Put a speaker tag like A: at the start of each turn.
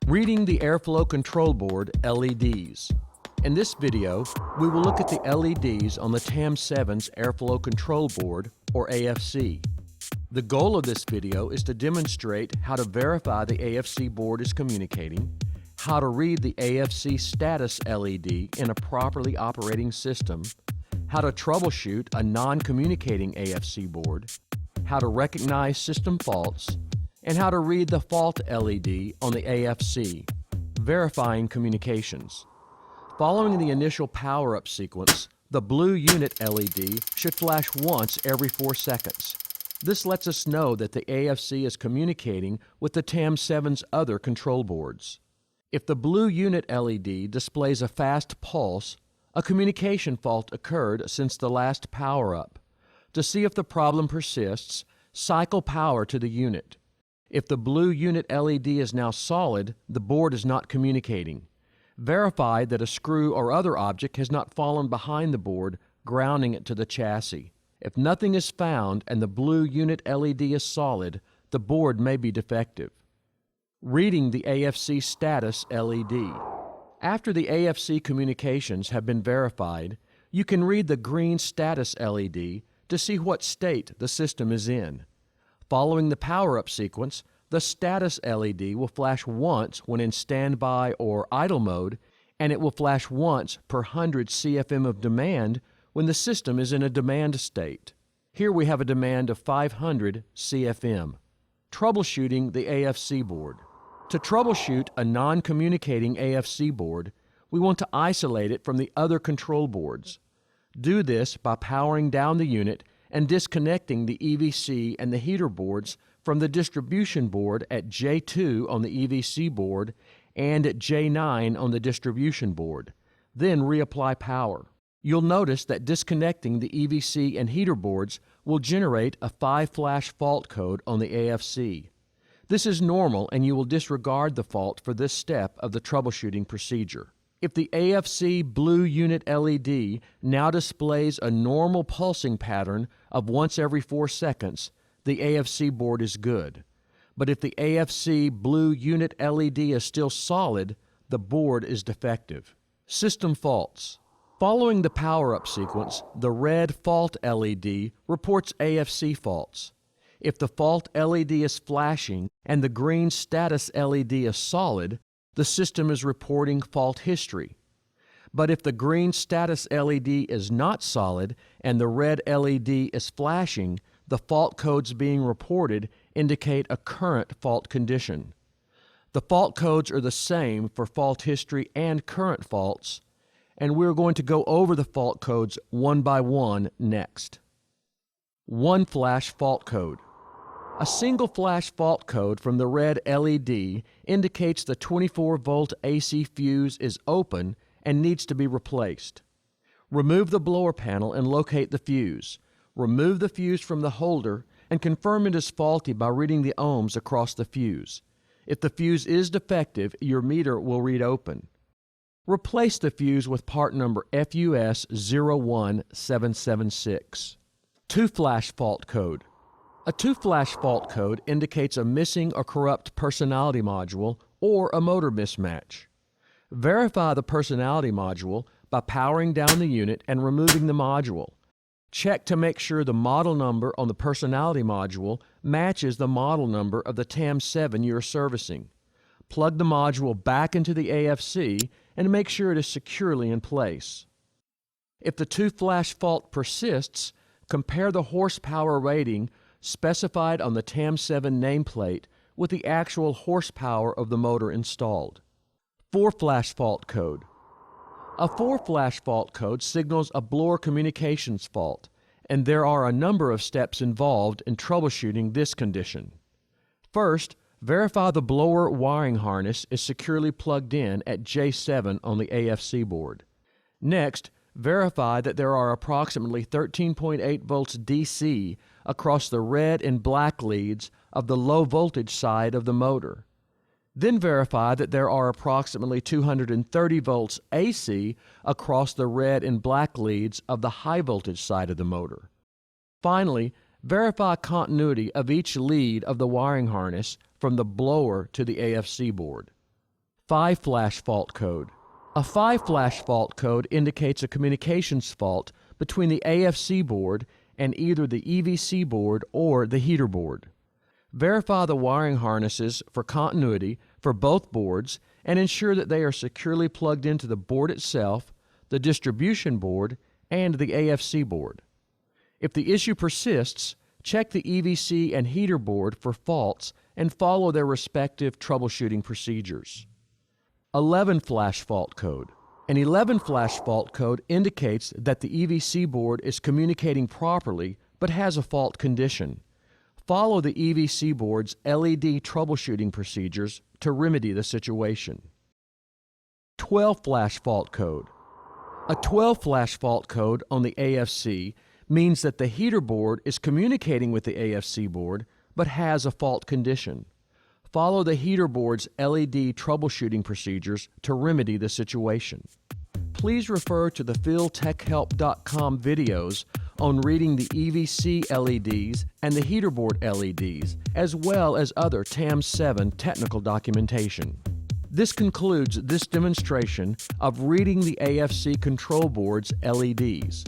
A: Reading the Airflow Control Board LEDs. In this video, we will look at the LEDs on the TAM7's Airflow Control Board, or AFC. The goal of this video is to demonstrate how to verify the AFC board is communicating, how to read the AFC status LED in a properly operating system, how to troubleshoot a non-communicating AFC board, how to recognize system faults, and how to read the fault LED on the AFC, verifying communications. Following the initial power-up sequence, the blue unit LED should flash once every 4 seconds. This lets us know that the AFC is communicating with the TAM7's other control boards. If the blue unit LED displays a fast pulse, a communication fault occurred since the last power-up. To see if the problem persists, cycle power to the unit. If the blue unit LED is now solid, the board is not communicating. Verify that a screw or other object has not fallen behind the board, grounding it to the chassis. If nothing is found and the blue unit LED is solid, the board may be defective. Reading the AFC status LED. After the AFC communications have been verified, you can read the green status LED to see what state the system is in. Following the power-up sequence, the status LED will flash once when in standby or idle mode, and it will flash once per 100 CFM of demand when the system is in a demand state. Here we have a demand of 500 CFM. Troubleshooting the AFC board. To troubleshoot a non-communicating AFC board, we want to isolate it from the other control boards. Do this by powering down the unit and disconnecting the EVC and the heater boards from the distribution board at J2 on the EVC board and at J9 on the distribution board. Then reapply power. You'll notice that disconnecting the EVC and heater boards will generate a 5-flash fault code on the AFC. This is normal, and you will disregard the fault for this step of the troubleshooting procedure. If the AFC blue unit LED now displays a normal pulsing pattern of once every 4 seconds, the AFC board is good. But if the AFC blue unit LED is still solid, the board is defective. System faults. Following the power-up sequence, the red fault LED reports AFC faults. If the fault LED is flashing and the green status LED is solid, the system is reporting fault history. But if the green status LED is not solid and the red LED is flashing, the fault codes being reported indicate a current fault condition. The fault codes are the same for fault history and current faults, and we're going to go over the fault codes one by one next. 1 flash fault code. A single flash fault code from the red LED indicates the 24-volt AC fuse is open and needs to be replaced. Remove the blower panel and locate the fuse. Remove the fuse from the holder and confirm it is faulty by reading the ohms across the fuse. If the fuse is defective, your meter will read open. Replace the fuse with part number FUS 01776. 2 flash fault code. A 2-flash fault code indicates a missing or corrupt personality module or a motor mismatch. Verify the personality module by powering down the unit and removing the module. Check to make sure the model number on the personality module matches the model number of the TAM7 you are servicing. Plug the module back into the AFC and make sure it is securely in place. If the 2-flash fault persists, compare the horsepower rating specified on the TAM7 nameplate with the actual horsepower of the motor installed. 4-flash fault code. A 4-flash fault code signals a blower communications fault, and there are a number of steps involved in troubleshooting this condition. First, verify the blower wiring harness is securely plugged in at J7 on the AFC board. Next, verify that there are approximately 13.8 volts DC across the red and black leads of the low voltage side of the motor. Then verify that there are approximately 230 volts AC across the red and black leads of the high voltage side of the motor. Finally, verify continuity of each lead of the wiring harness from the blower to the AFC board. 5-flash fault code. A 5-flash fault code indicates a communications fault between the AFC board and either the EVC board or the heater board. Verify the wiring harnesses for continuity for both boards and ensure that they are securely plugged into the board itself, the distribution board, and the AFC board. If the issue persists, check the EVC and heater board for faults and follow their respective troubleshooting procedures. 11-flash fault code. An 11-flash fault code indicates that the EVC board is communicating properly but has a fault condition. Follow the EVC board's LED troubleshooting procedures to remedy the situation. 12-flash fault code. A 12-flash fault code on the AFC means that the heater board is communicating with the AFC board but has a fault condition. Follow the heater board's LED troubleshooting procedures to remedy the situation. Please refer to the FieldTechHelp.com videos on reading the EVC LEDs and the heater board LEDs, as well as other TAM7 technical documentation. This concludes this demonstration of reading the AFC control board's LEDs.